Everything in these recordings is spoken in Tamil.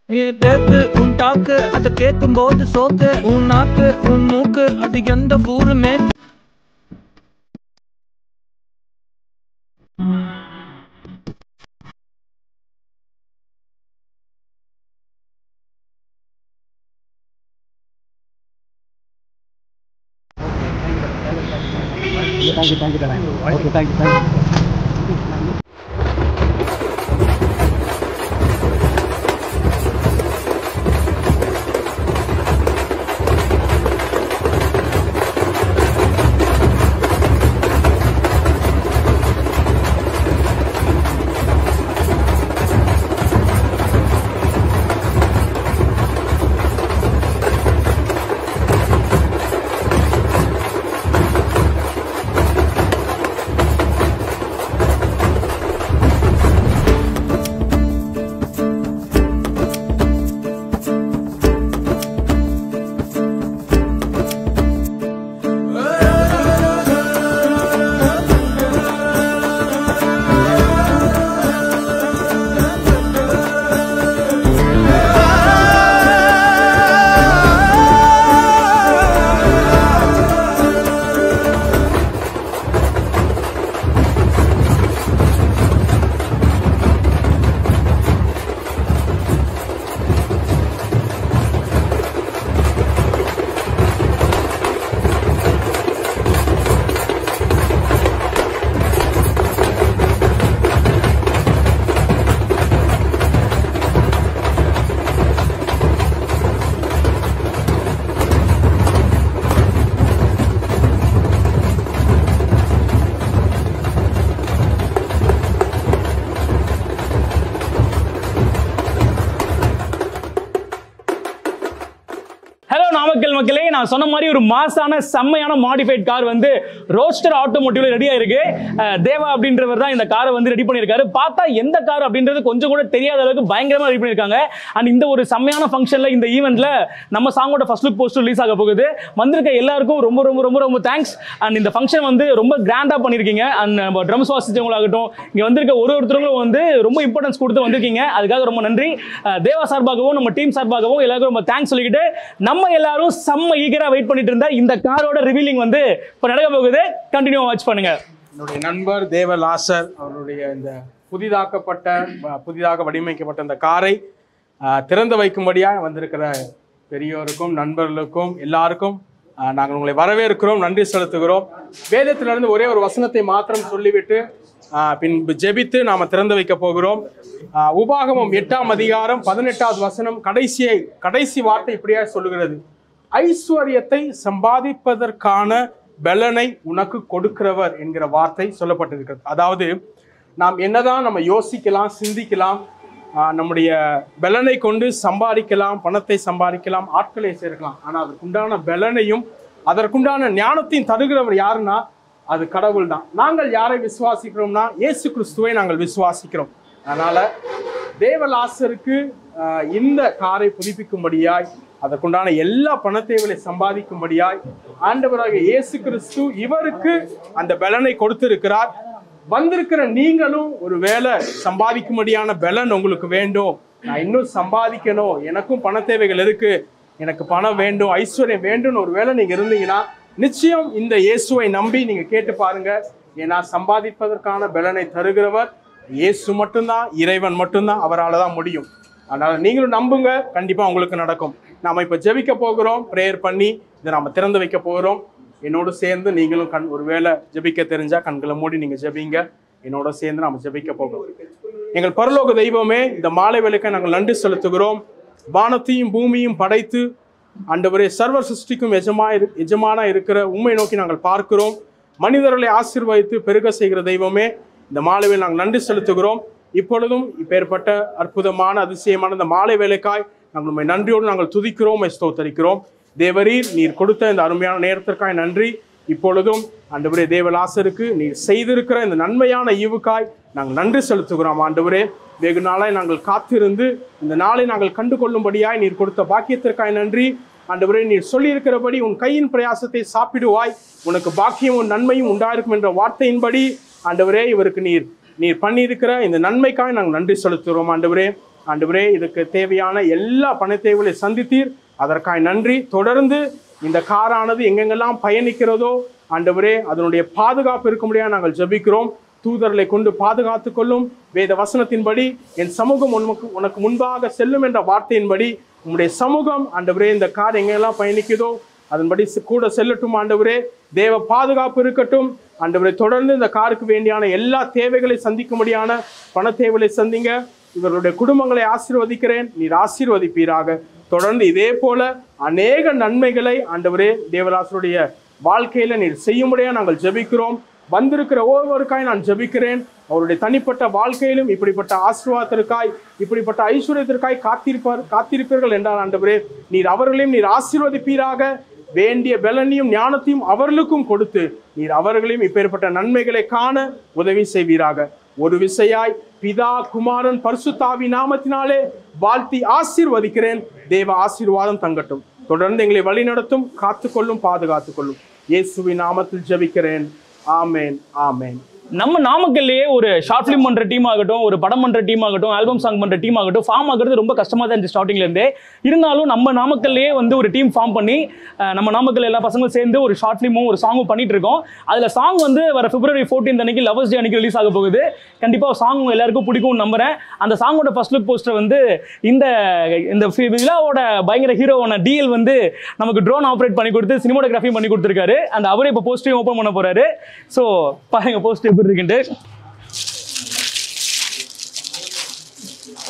தேக்கு உன் டாக்கு அதை கேட்கும் போது சோக்கு உன் நாக்கு உன் மூக்கு அது எந்த ஊருமே Thank you. Okay, thank you. மக்களே, நான் சொன்ன மாதிரி ஒரு மாசான செம்மையான மாடிஃபைட் கார் வந்து ரோஸ்டர் ஆட்டோமோட்டிவ்ல ரெடியா இருக்கு. தேவா அப்படின்றவர் தான் இந்த காரை வந்து ரெடி பண்ணியிருக்காரு. பார்த்தா எந்த கார் அப்படின்றது கொஞ்சம் கூட தெரியாத அளவுக்கு பயங்கரமா ரெடி பண்ணியிருக்காங்க. அண்ட் இந்த ஒரு செம்மையான ஃபங்க்ஷன்ல இந்த ஈவெண்ட்ல நம்ம சாங்கோட ஃபர்ஸ்ட் லுக் போஸ்டர் ரிலீஸ் ஆக போகுது. வந்திருக்க எல்லாருக்கும் ரொம்ப ரொம்ப ரொம்ப ரொம்ப தேங்க்ஸ். அண்ட் இந்த ஃபங்க்ஷன் வந்து ரொம்ப கிராண்டா பண்ணிருக்கீங்க. அண்ட் ட்ரம்ஸ் வாசிச்சவங்களாகட்டும், இங்க வந்திருக்க ஒருத்தருங்களும் வந்து ரொம்ப இம்பார்ட்டன்ஸ் கொடுத்து வந்திருக்கீங்க. அதுக்காக ரொம்ப நன்றி. தேவா சார்பாகவும் நம்ம டீம் சார்பாகவும் எல்லாருக்கும் ரொம்ப தேங்க்ஸ் சொல்லிக்கிட்டு, நம்ம எல்லாரும் செம்ம ஈகரா வெயிட் பண்ணிட்டு இருந்த இந்த காரோட ரிவீலிங் வந்து இப்ப நடக்க போகுது. கண்டினியூ வாட்ச் பண்ணுங்க. என்னுடைய நண்பர் தேவலாசர் அவருடைய இந்த புதிதாக வடிவமைக்கப்பட்ட இந்த காரை திறந்து வைக்கும்படியாக வந்திருக்கிற பெரியோருக்கும் நண்பர்களுக்கும் எல்லாருக்கும் நாங்கள் உங்களை வரவேற்கிறோம், நன்றி செலுத்துகிறோம். வேதத்திலிருந்து ஒரே ஒரு வசனத்தை மாத்திரம் சொல்லிவிட்டு பின்பு ஜெபித்து நாம் திறந்து வைக்க போகிறோம். உபாகமம் 8ஆம் அதிகாரம் 18வது வசனம் கடைசி வார்த்தை இப்படியா சொல்லுகிறது: ஐஸ்வர்யத்தை சம்பாதிப்பதற்கான பலனை உனக்கு கொடுக்கிறவர் என்கிற வார்த்தை சொல்லப்பட்டிருக்கிறது. அதாவது நாம் என்னதான் நம்ம யோசிக்கலாம், சிந்திக்கலாம், நம்முடைய பலனை கொண்டு சம்பாதிக்கலாம், பணத்தை சம்பாதிக்கலாம், ஆட்களை சேர்க்கலாம். ஆனால் அதற்குண்டான பலனையும் அதற்குண்டான ஞானத்தையும் தருகிறவர் யாருன்னா அது கடவுள் தான். நாங்கள் யாரை விசுவாசிக்கிறோம்னா இயேசு கிறிஸ்துவை நாங்கள் விசுவாசிக்கிறோம். அதனால தேவலாசருக்கு இந்த காரை புதுப்பிக்கும்படியாய், அதற்குண்டான எல்லா பணத்தேவலை சம்பாதிக்கும்படியாய் ஆண்டவராகிய இயேசு கிறிஸ்து இவருக்கு அந்த பலனை கொடுத்திருக்கிறார். வந்திருக்கிற நீங்களும் ஒரு வேலை சம்பாதிக்கும்படியான பலன் உங்களுக்கு வேண்டும், நான் இன்னும் சம்பாதிக்கணும், எனக்கும் பண தேவைகள் இருக்கு, எனக்கு பணம் வேண்டும், ஐஸ்வர்யம் வேண்டும், ஒரு வேலை நீங்க இருந்தீங்கன்னா நிச்சயம் இந்த இயேசுவை நம்பி நீங்க கேட்டு பாருங்க. ஏன்னா சம்பாதிப்பதற்கான பலனை தருகிறவர் இயேசு மட்டும்தான், இறைவன் மட்டும்தான், அவரால் தான் முடியும். அதனால நீங்களும் நம்புங்க, கண்டிப்பா உங்களுக்கு நடக்கும். நாம இப்ப ஜெபிக்க போகிறோம், பிரேயர் பண்ணி இதை நாம திறந்து வைக்க போகிறோம். என்னோட சேர்ந்து நீங்களும் ஒரு வேளை ஜெபிக்க தெரிஞ்சா கண்களை மூடி நீங்க ஜெபிங்க. என்னோட சேர்ந்து நாம ஜெபிக்க போகிறோம். எங்கள் பரலோக தெய்வமே, இந்த மாலை வேளைக்கு நாங்கள் நன்றி செலுத்துகிறோம். வானத்தையும் பூமியும் படைத்து ஆண்டவரே சர்வ சிருஷ்டிக்கும் எஜமானா இருக்கிற உம்மை நோக்கி நாங்கள் பார்க்கிறோம். மனிதர்களை ஆசீர்வதித்து பெருக செய்கிற தெய்வமே, இந்த மாலை வேளை நாங்கள் நன்றி செலுத்துகிறோம். இப்பொழுதும் இப்பேற்பட்ட அற்புதமான அதிசயமான இந்த மாலை வேலைக்காய் நாங்கள் உண்மை நன்றியோடு நாங்கள் துதிக்கிறோம், ஸ்தோத்தரிக்கிறோம். தேவரீர் நீர் கொடுத்த இந்த அருமையான நேரத்திற்காய் நன்றி. இப்பொழுதும் ஆண்டவரே தேவலாசருக்கு நீர் செய்திருக்கிற இந்த நன்மையான ஈவுக்காய் நாங்கள் நன்றி செலுத்துகிறோம். ஆண்டவரே, வெகு நாளாய் நாங்கள் காத்திருந்து இந்த நாளை நாங்கள் கண்டு கொள்ளும்படியாய் நீர் கொடுத்த பாக்கியத்திற்காய் நன்றி. ஆண்டவரே, நீர் சொல்லியிருக்கிறபடி உன் கையின் பிரயாசத்தை சாப்பிடுவாய், உனக்கு பாக்கியமும் நன்மையும் உண்டாயிருக்கும் என்ற வார்த்தையின்படி ஆண்டவரே இவருக்கு நீர் பண்ணியிருக்கிற இந்த நன்மைக்காய் நாங்கள் நன்றி செலுத்துகிறோம். ஆண்டவரே, ஆண்டவரே இதுக்கு தேவையான எல்லா பண தேவைகளை சந்தித்தீர், அதற்காக நன்றி. தொடர்ந்து இந்த காரானது எங்கெங்கெல்லாம் பயணிக்கிறதோ ஆண்டவரே அதனுடைய பாதுகாப்பு இருக்க முடியாது நாங்கள் ஜெபிக்கிறோம். தூதர்களை கொண்டு பாதுகாத்து கொள்ளும். வேத வசனத்தின்படி என் சமூகம் உனக்கு முன்பாக செல்லும் என்ற வார்த்தையின்படி உங்களுடைய சமூகம் ஆண்டவரே இந்த கார் எங்கெல்லாம் பயணிக்குதோ அதன்படி கூட செல்லட்டும் ஆண்டவரே. தேவ பாதுகாப்பு இருக்கட்டும் ஆண்டவரே. தொடர்ந்து இந்த காருக்கு வேண்டியான எல்லா தேவைகளை சந்திக்கும்படியான பண தேவைகளை சந்திங்க. இவர்களுடைய குடும்பங்களை ஆசீர்வதிக்கிறேன், நீர் ஆசீர்வதிப்பீராக. தொடர்ந்து இதே போல அநேக நன்மைகளை ஆண்டவரே தேவதாசருடைய வாழ்க்கையில நீர் செய்யும்படியா நாங்கள் ஜெபிக்கிறோம். வந்திருக்கிற ஒவ்வொருக்காய் நான் ஜெபிக்கிறேன். அவருடைய தனிப்பட்ட வாழ்க்கையிலும் இப்படிப்பட்ட ஆசீர்வாதத்திற்காய் இப்படிப்பட்ட ஐஸ்வர்யத்திற்காய் காத்திருப்பீர்கள் என்றால் ஆண்டவரே நீர் அவர்களையும் நீர் ஆசீர்வதிப்பீராக. வேண்டிய பலனையும் ஞானத்தையும் அவர்களுக்கும் கொடுத்து நீர் அவர்களையும் இப்பேற்பட்ட நன்மைகளை காண உதவி செய்வீராக. ஒரு விசையாய் பிதா குமாரன் பரிசுத்தாவி நாமத்தினாலே வாழ்த்தி ஆசீர்வதிக்கிறேன். தேவ ஆசீர்வாதம் தங்கட்டும். தொடர்ந்து எங்களை வழி நடத்தும், காத்துக்கொள்ளும், பாதுகாத்துக் கொள்ளும். இயேசுவின் நாமத்தில் ஜெபிக்கிறேன். ஆமேன், ஆமேன். நம்ம நாமக்கல்லையே ஒரு ஷார்ட் ஃபிலிம் பண்ற டீம் ஆகட்டும், ஒரு படம் பண்ற டீம் ஆகட்டும், ஆல்பம் சாங் பண்ற டீம் ஆகட்டும், ஃபார்ம் ஆகிறது ரொம்ப கஷ்டமா தான் இருந்துச்சு ஸ்டார்டிங்ல இருந்தே. இருந்தாலும் நம்ம நாமக்கல்லையே வந்து ஒரு டீம் ஃபார்ம் பண்ணி நம்ம நாமக்கல் எல்லா பசங்களும் சேர்ந்து ஒரு ஷார்ட் ஃபிலிமும் ஒரு சாங்கும் பண்ணிட்டு இருக்கோம். அதுல சாங் வந்து வர February 14 அன்னைக்கு லவர்ஸ் டே அன்னைக்கு ரிலீஸ் ஆக போகுது. கண்டிப்பா சாங் எல்லாருக்கும் பிடிக்கும்னு நம்புறேன். அந்த சாங்கோட ஃபர்ஸ்ட் லுக் போஸ்டர் வந்து இந்த விழாவோட பயங்கர ஹீரோவான டிஎல் வந்து நமக்கு ட்ரோன் ஆப்ரேட் பண்ணி கொடுத்து சினிமாட்டோகிராஃபி பண்ணி கொடுத்துருக்காரு. அந்த அவரே இப்போ போஸ்டரையும் ஓப்பன் பண்ண போறாரு. ஸோ பாருங்க போஸ்டர் எப்படி இருக்குன்ட்டு.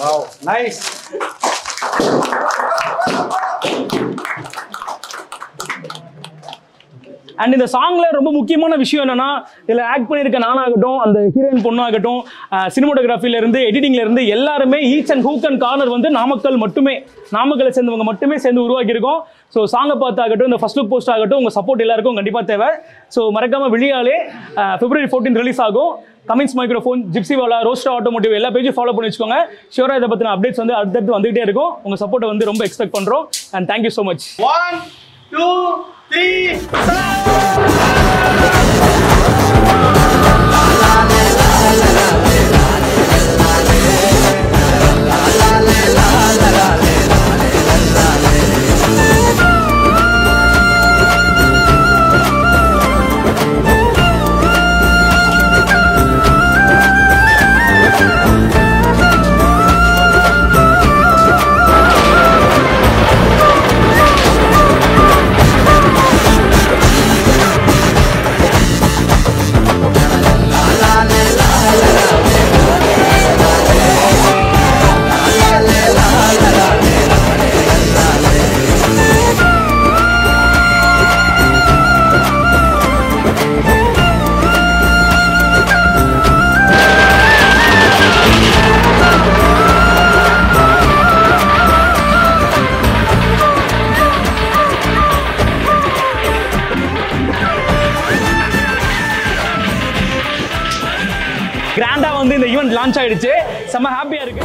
Wow, nice. அண்ட் இந்த சாங்ல ரொம்ப முக்கியமான விஷயம் என்னன்னா, இதுல ஆக்ட் பண்ணியிருக்க நானாகட்டும், அந்த ஹீரோயின் பொண்ணாகட்டும், சினிமாட்டோகிராஃபில இருந்து எடிட்டிங்ல இருந்து எல்லாருமே each and hook and corner வந்து நாமக்கலை சேர்ந்தவங்க மட்டுமே சேர்ந்து உருவாக்கியிருக்கோம். ஸோ சாங்கை பார்த்தாகட்டும், இந்த ஃபர்ஸ்ட் லுக் போஸ்ட் ஆகட்டும், உங்க சப்போர்ட் எல்லாருக்கும் கண்டிப்பா தேவை. ஸோ மறக்காம விழியாலே February 14 ரிலீஸ் ஆகும். கமின்ஸ் மைக்ரோஃபோன், ஜிப்சிவாலா, ரோஸ்டர் ஆட்டோமோட்டிவ் எல்லா பேஜும் ஃபாலோ பண்ணி வச்சுக்கோங்க. ஷியோரா இதை பத்தின அப்டேட்ஸ் வந்து அடுத்தடுத்து வந்துகிட்டே இருக்கும். உங்க சப்போர்ட்டை வந்து ரொம்ப எக்ஸ்பெக்ட் பண்றோம். And thank you so much. 1 2 3 கிராண்டா வந்து இந்த ஈவெண்ட் லான்ச் ஆயிடுச்சு. செம்ம ஹாப்பியா இருக்கு.